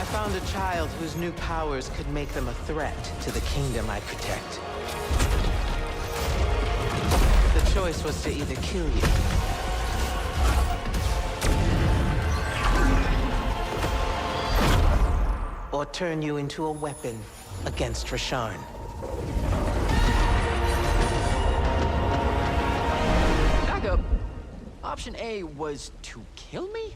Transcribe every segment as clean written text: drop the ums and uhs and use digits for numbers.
found a child whose new powers could make them a threat to the kingdom I protect. The choice was to either kill you or turn you into a weapon against Rasharn. Back up. Option A was to kill me?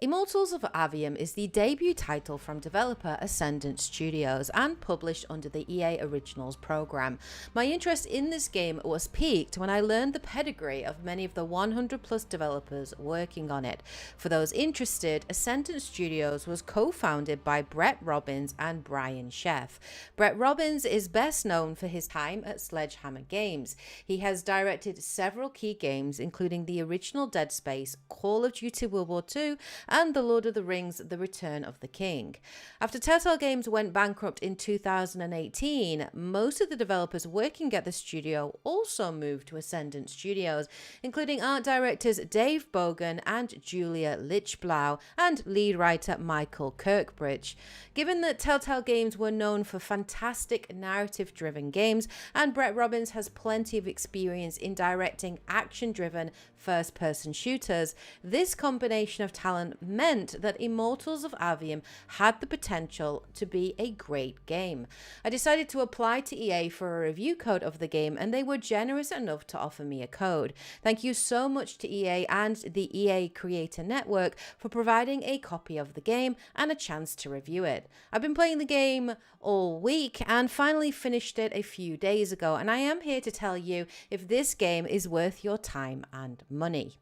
Immortals of Aveum is the debut title from developer Ascendant Studios and published under the EA Originals program. My interest in this game was piqued when I learned the pedigree of many of the 100 plus developers working on it. For those interested, Ascendant Studios was co-founded by Brett Robbins and Brian Sheff. Brett Robbins is best known for his time at Sledgehammer Games. He has directed several key games including the original Dead Space, Call of Duty World War II, and The Lord of the Rings: The Return of the King. After Telltale Games went bankrupt in 2018, most of the developers working at the studio also moved to Ascendant Studios, including art directors Dave Bogan and Julia Lichblau, and lead writer Michael Kirkbridge. Given that Telltale Games were known for fantastic narrative-driven games, and Brett Robbins has plenty of experience in directing action-driven first-person shooters, this combination of talent meant that Immortals of Aveum had the potential to be a great game. I decided to apply to EA for a review code of the game, and they were generous enough to offer me a code. Thank you so much to EA and the EA Creator Network for providing a copy of the game and a chance to review it. I've been playing the game all week and finally finished it a few days ago, and I am here to tell you if this game is worth your time and money.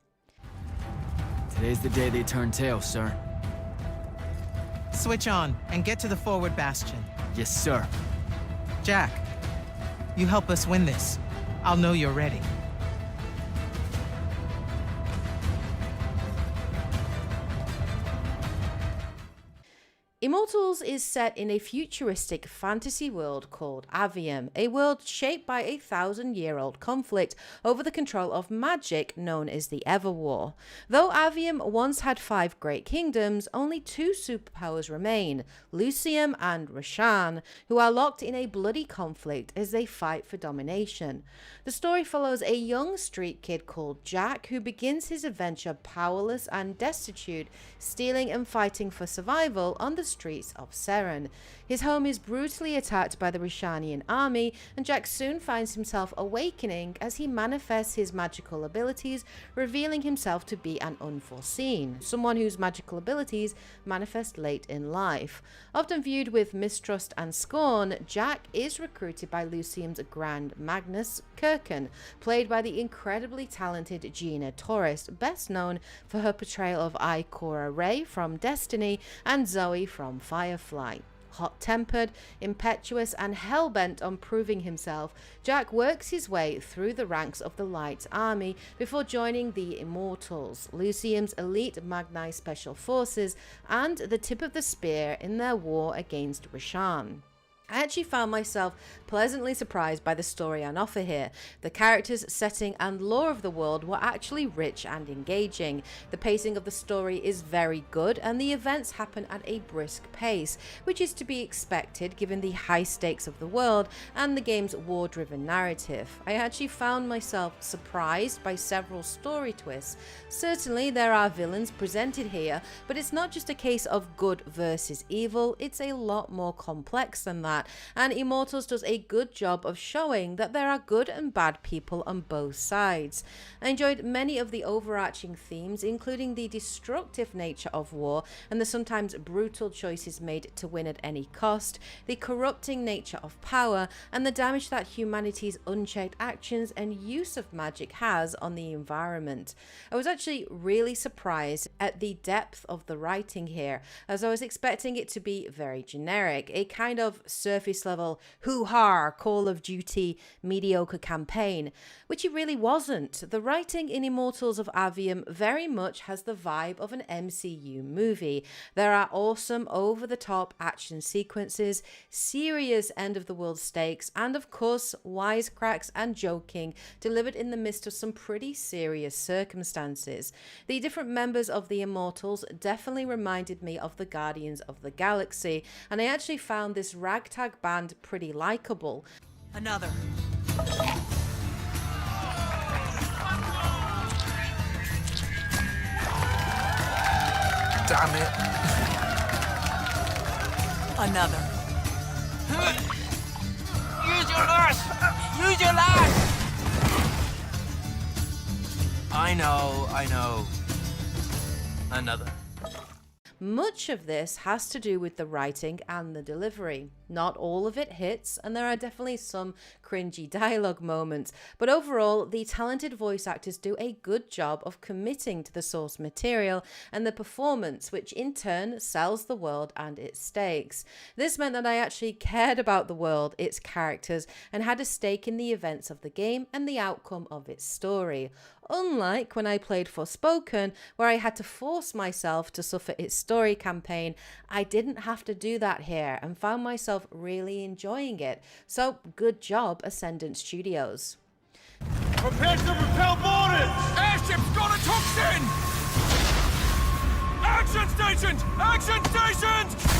Today's the day they turn tail, sir. Switch on and get to the forward bastion. Yes, sir. Jack, you help us win this. I'll know you're ready. Immortals is set in a futuristic fantasy world called Aveum, a world shaped by a 1,000-year-old conflict over the control of magic known as the Everwar. Though Aveum once had 5 great kingdoms, only 2 superpowers remain, Lucium and Rasharn, who are locked in a bloody conflict as they fight for domination. The story follows a young street kid called Jack who begins his adventure powerless and destitute, stealing and fighting for survival on the streets of Seren. His home is brutally attacked by the Rishanian army, and Jack soon finds himself awakening as he manifests his magical abilities, revealing himself to be an unforeseen, someone whose magical abilities manifest late in life. Often viewed with mistrust and scorn, Jack is recruited by Lucium's Grand Magnus Kirken, played by the incredibly talented Gina Torres, best known for her portrayal of Ikora Rey from Destiny and Zoe from Firefly. Hot-tempered, impetuous, and hell-bent on proving himself, Jack works his way through the ranks of the Light's army before joining the Immortals, Lucium's elite Magni Special Forces, and the tip of the spear in their war against Rasharn. I actually found myself pleasantly surprised by the story on offer here. The characters, setting, and lore of the world were actually rich and engaging. The pacing of the story is very good, and the events happen at a brisk pace, which is to be expected given the high stakes of the world and the game's war-driven narrative. I actually found myself surprised by several story twists. Certainly there are villains presented here, but it's not just a case of good versus evil, it's a lot more complex than that. And Immortals does a good job of showing that there are good and bad people on both sides. I enjoyed many of the overarching themes, including the destructive nature of war and the sometimes brutal choices made to win at any cost, the corrupting nature of power, and the damage that humanity's unchecked actions and use of magic has on the environment. I was actually really surprised at the depth of the writing here, as I was expecting it to be very generic, a kind of surface level hoo-ha Call of Duty mediocre campaign, which it really wasn't. The writing in Immortals of Aveum very much has the vibe of an MCU movie. There are awesome over-the-top action sequences, serious end-of-the-world stakes, and of course wisecracks and joking delivered in the midst of some pretty serious circumstances. The different members of the Immortals definitely reminded me of the Guardians of the Galaxy, and I actually found this ragtag band pretty likable. Another. Damn it. Another. Use your lash! Use your lash! I know. Another. Much of this has to do with the writing and the delivery. Not all of it hits, and there are definitely some cringy dialogue moments, but overall, the talented voice actors do a good job of committing to the source material and the performance, which in turn sells the world and its stakes. This meant that I actually cared about the world, its characters, and had a stake in the events of the game and the outcome of its story. Unlike when I played Forspoken, where I had to force myself to suffer its story campaign, I didn't have to do that here and found myself really enjoying it. So good job, Ascendant Studios. Prepare to repel boarders! Airship's got a toxin! Action stations! Action stations!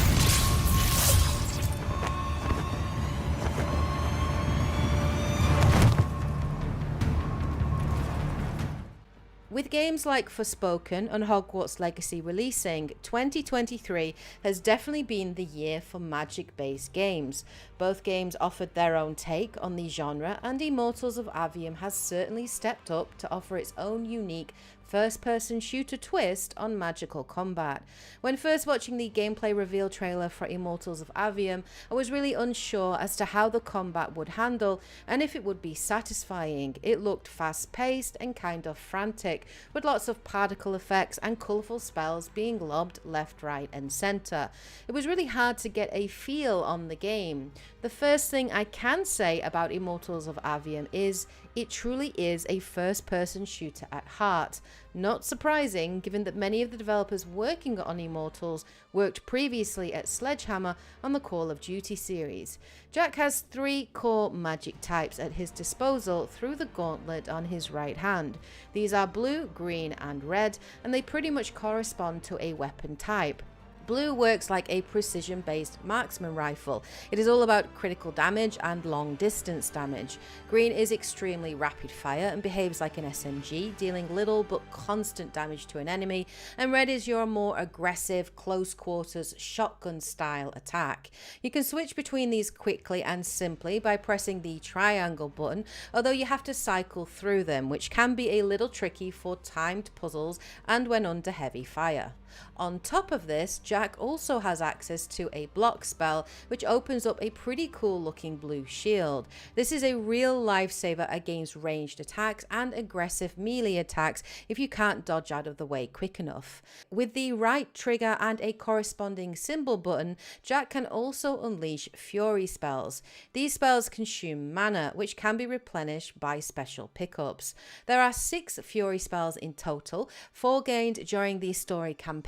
With games like Forspoken and Hogwarts Legacy releasing, 2023 has definitely been the year for Magic-based games. Both games offered their own take on the genre, and Immortals of Aveum has certainly stepped up to offer its own unique first-person shooter twist on magical combat. When first watching the gameplay reveal trailer for Immortals of Aveum, I was really unsure as to how the combat would handle and if it would be satisfying. It looked fast-paced and kind of frantic, with lots of particle effects and colourful spells being lobbed left, right and centre. It was really hard to get a feel on the game. The first thing I can say about Immortals of Aveum is it truly is a first-person shooter at heart. Not surprising, given that many of the developers working on Immortals worked previously at Sledgehammer on the Call of Duty series. Jack has 3 core magic types at his disposal through the gauntlet on his right hand. These are blue, green and red, and they pretty much correspond to a weapon type. Blue works like a precision-based marksman rifle. It is all about critical damage and long-distance damage. Green is extremely rapid fire and behaves like an SMG, dealing little but constant damage to an enemy, and red is your more aggressive, close-quarters, shotgun-style attack. You can switch between these quickly and simply by pressing the triangle button, although you have to cycle through them, which can be a little tricky for timed puzzles and when under heavy fire. On top of this, Jack also has access to a block spell, which opens up a pretty cool looking blue shield. This is a real lifesaver against ranged attacks and aggressive melee attacks if you can't dodge out of the way quick enough. With the right trigger and a corresponding symbol button, Jack can also unleash fury spells. These spells consume mana, which can be replenished by special pickups. There are 6 fury spells in total, 4 gained during the story campaign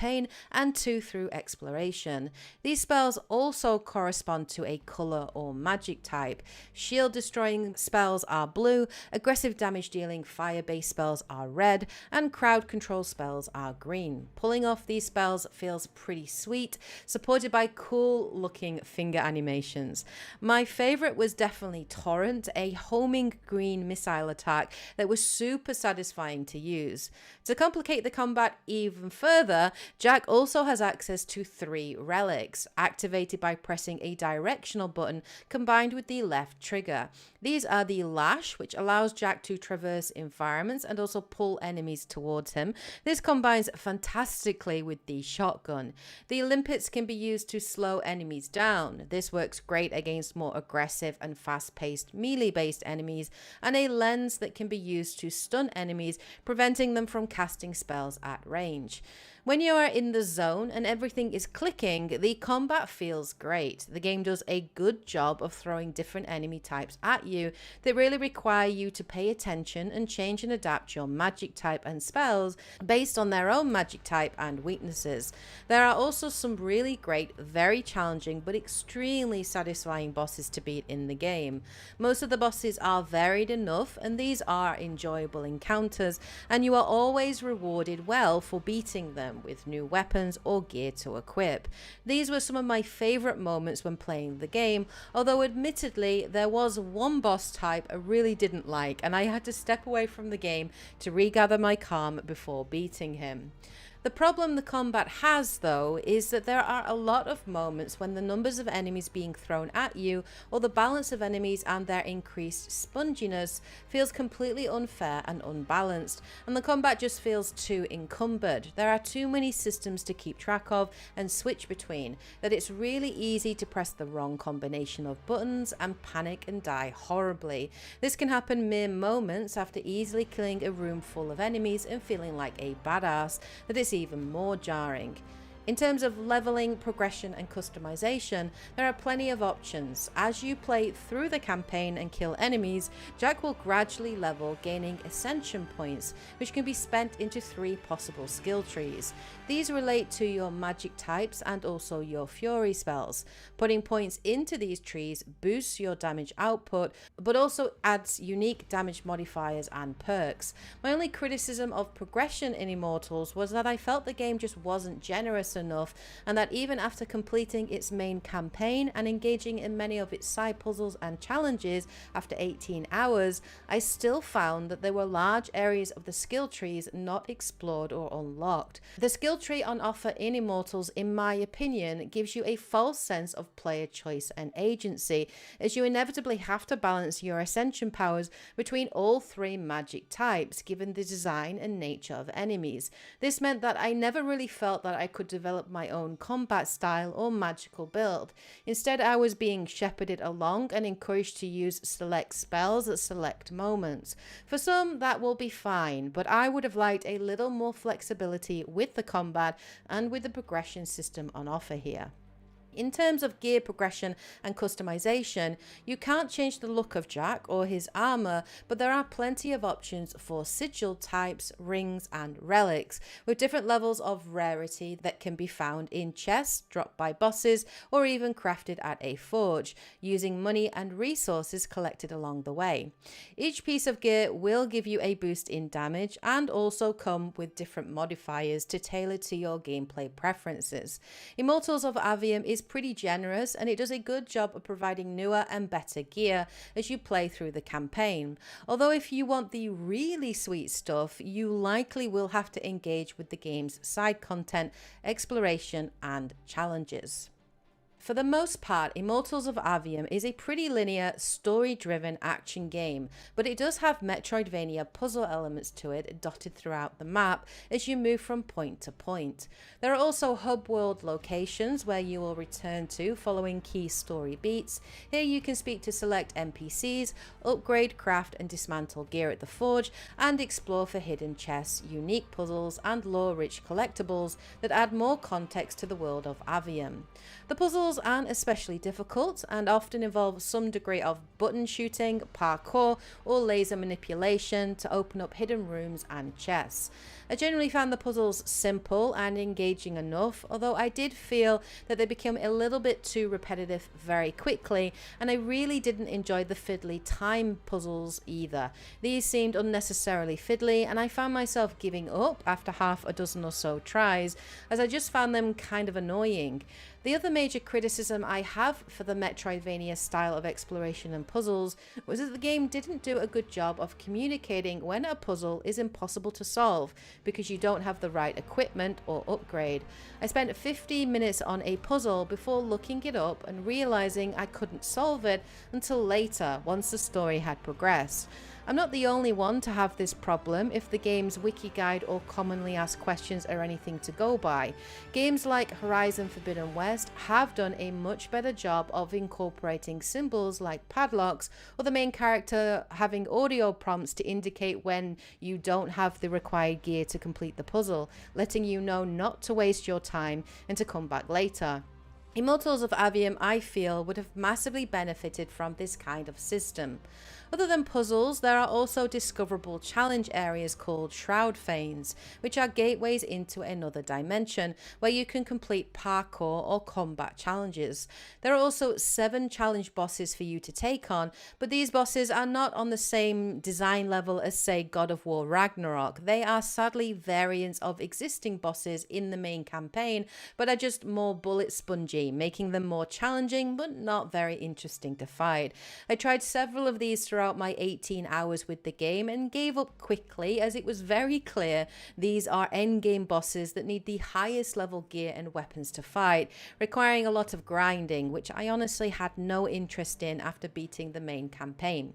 and 2 through exploration. These spells also correspond to a colour or magic type. Shield destroying spells are blue, aggressive damage dealing fire-based spells are red, and crowd control spells are green. Pulling off these spells feels pretty sweet, supported by cool looking finger animations. My favourite was definitely Torrent, a homing green missile attack that was super satisfying to use. To complicate the combat even further, Jack also has access to 3 relics, activated by pressing a directional button combined with the left trigger. These are the Lash, which allows Jack to traverse environments and also pull enemies towards him. This combines fantastically with the shotgun. The Limpets can be used to slow enemies down. This works great against more aggressive and fast-paced melee-based enemies, and a Lens that can be used to stun enemies, preventing them from casting spells at range. When you are in the zone and everything is clicking, the combat feels great. The game does a good job of throwing different enemy types at you that really require you to pay attention and change and adapt your magic type and spells based on their own magic type and weaknesses. There are also some really great, very challenging but extremely satisfying bosses to beat in the game. Most of the bosses are varied enough, and these are enjoyable encounters, and you are always rewarded well for beating them with new weapons or gear to equip. These were some of my favourite moments when playing the game, although admittedly there was one boss type I really didn't like, and I had to step away from the game to regather my calm before beating him. The problem the combat has, though, is that there are a lot of moments when the numbers of enemies being thrown at you, or the balance of enemies and their increased sponginess, feels completely unfair and unbalanced, and the combat just feels too encumbered. There are too many systems to keep track of and switch between that it's really easy to press the wrong combination of buttons and panic and die horribly. This can happen mere moments after easily killing a room full of enemies and feeling like a badass, that it's even more jarring. In terms of leveling, progression and customization, there are plenty of options. As you play through the campaign and kill enemies, Jack will gradually level, gaining ascension points, which can be spent into 3 possible skill trees. These relate to your magic types and also your fury spells. Putting points into these trees boosts your damage output, but also adds unique damage modifiers and perks. My only criticism of progression in Immortals was that I felt the game just wasn't generous enough, and that even after completing its main campaign and engaging in many of its side puzzles and challenges after 18 hours, I still found that there were large areas of the skill trees not explored or unlocked. The skill tree on offer in Immortals, in my opinion, gives you a false sense of player choice and agency, as you inevitably have to balance your ascension powers between all 3 magic types, given the design and nature of enemies. This meant that I never really felt that I could develop my own combat style or magical build. Instead, I was being shepherded along and encouraged to use select spells at select moments. For some, that will be fine, but I would have liked a little more flexibility with the combat and with the progression system on offer here. In terms of gear progression and customization, you can't change the look of Jack or his armor, but there are plenty of options for sigil types, rings and relics, with different levels of rarity that can be found in chests dropped by bosses or even crafted at a forge, using money and resources collected along the way. Each piece of gear will give you a boost in damage and also come with different modifiers to tailor to your gameplay preferences. Immortals of Aveum is pretty generous, and it does a good job of providing newer and better gear as you play through the campaign. Although if you want the really sweet stuff, you likely will have to engage with the game's side content, exploration and challenges. For the most part, Immortals of Aveum is a pretty linear, story-driven action game, but it does have Metroidvania puzzle elements to it dotted throughout the map as you move from point to point. There are also hub world locations where you will return to following key story beats. Here you can speak to select NPCs, upgrade, craft and dismantle gear at the forge, and explore for hidden chests, unique puzzles and lore-rich collectibles that add more context to the world of Aveum. The puzzles aren't especially difficult and often involve some degree of button shooting, parkour or laser manipulation to open up hidden rooms and chests. I generally found the puzzles simple and engaging enough, although I did feel that they became a little bit too repetitive very quickly, and I really didn't enjoy the fiddly time puzzles either. These seemed unnecessarily fiddly, and I found myself giving up after half a dozen or so tries, as I just found them kind of annoying. The other major criticism I have for the Metroidvania style of exploration and puzzles was that the game didn't do a good job of communicating when a puzzle is impossible to solve because you don't have the right equipment or upgrade. I spent 50 minutes on a puzzle before looking it up and realizing I couldn't solve it until later, once the story had progressed. I'm not the only one to have this problem if the game's wiki guide or commonly asked questions are anything to go by. Games like Horizon Forbidden West have done a much better job of incorporating symbols like padlocks, or the main character having audio prompts to indicate when you don't have the required gear to complete the puzzle, letting you know not to waste your time and to come back later. Immortals of Aveum, I feel, would have massively benefited from this kind of system. Other than puzzles, there are also discoverable challenge areas called Shroud Fanes, which are gateways into another dimension where you can complete parkour or combat challenges. There are also 7 challenge bosses for you to take on, but these bosses are not on the same design level as, say, God of War Ragnarok. They are sadly variants of existing bosses in the main campaign, but are just more bullet spongy, making them more challenging but not very interesting to fight. I tried several of these throughout my 18 hours with the game and gave up quickly, as it was very clear these are endgame bosses that need the highest level gear and weapons to fight, requiring a lot of grinding, which I honestly had no interest in after beating the main campaign.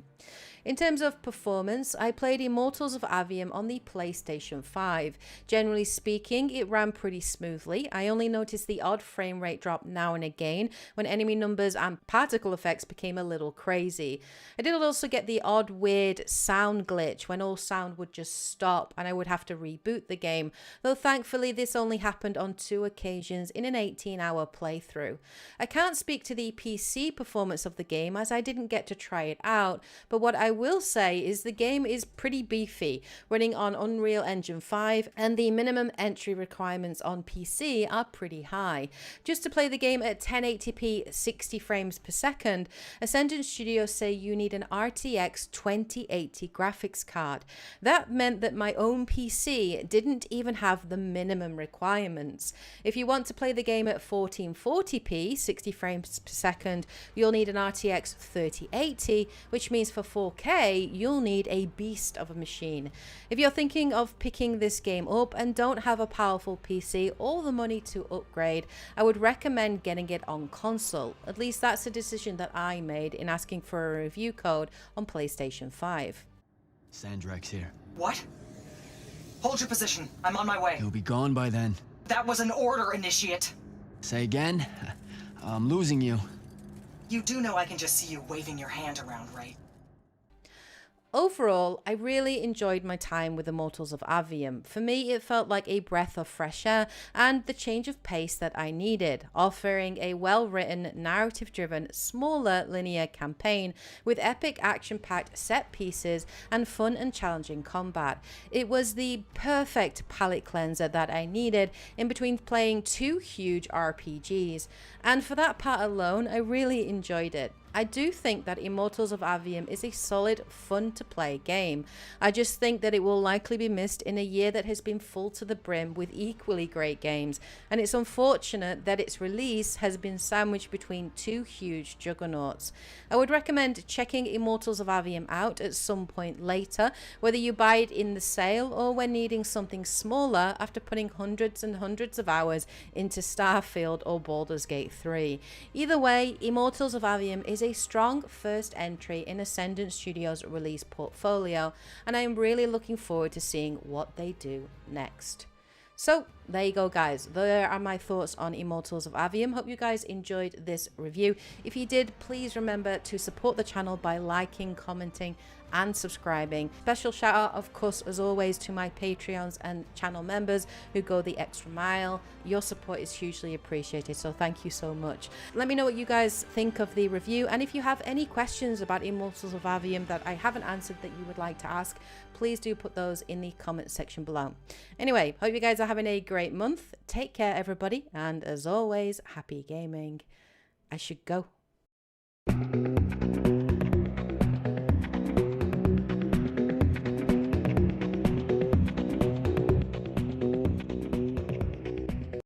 In terms of performance, I played Immortals of Aveum on the PlayStation 5. Generally speaking, it ran pretty smoothly. I only noticed the odd frame rate drop now and again when enemy numbers and particle effects became a little crazy. I did also get the odd weird sound glitch when all sound would just stop and I would have to reboot the game, though thankfully this only happened on 2 occasions in an 18-hour playthrough. I can't speak to the PC performance of the game as I didn't get to try it out, but what I will say is the game is pretty beefy, running on Unreal Engine 5, and the minimum entry requirements on PC are pretty high. Just to play the game at 1080p 60 frames per second, Ascendant Studios say you need an RTX 2080 graphics card. That meant that my own PC didn't even have the minimum requirements. If you want to play the game at 1440p 60 frames per second, you'll need an RTX 3080, which means for 4K you'll need a beast of a machine. If you're thinking of picking this game up and don't have a powerful PC or the money to upgrade, I would recommend getting it on console. At least that's a decision that I made in asking for a review code on PlayStation 5. Sandrak's here. What? Hold your position. I'm on my way. He'll be gone by then. That was an order, Initiate. Say again? I'm losing you. You do know I can just see you waving your hand around, right? Overall, I really enjoyed my time with Immortals of Aveum. For me, it felt like a breath of fresh air and the change of pace that I needed, offering a well-written, narrative-driven, smaller linear campaign with epic action-packed set pieces and fun and challenging combat. It was the perfect palate cleanser that I needed in between playing 2 huge RPGs, and for that part alone, I really enjoyed it. I do think that Immortals of Aveum is a solid, fun-to-play game. I just think that it will likely be missed in a year that has been full to the brim with equally great games, and it's unfortunate that its release has been sandwiched between 2 huge juggernauts. I would recommend checking Immortals of Aveum out at some point later, whether you buy it in the sale or when needing something smaller after putting hundreds and hundreds of hours into Starfield or Baldur's Gate 3. Either way, Immortals of Aveum is a strong first entry in Ascendant Studios' release portfolio, and I am really looking forward to seeing what they do next. So there you go, guys. There are my thoughts on Immortals of Aveum. Hope you guys enjoyed this review. If you did, please remember to support the channel by liking, commenting and subscribing. Special shout out, of course, as always, to my Patreons and channel members who go the extra mile. Your support is hugely appreciated, so thank you so much. Let me know what you guys think of the review, and if you have any questions about Immortals of Aveum that I haven't answered that you would like to ask, please do put those in the comment section below. Anyway, hope you guys are having a great month. Take care, everybody, and as always, happy gaming. I should go.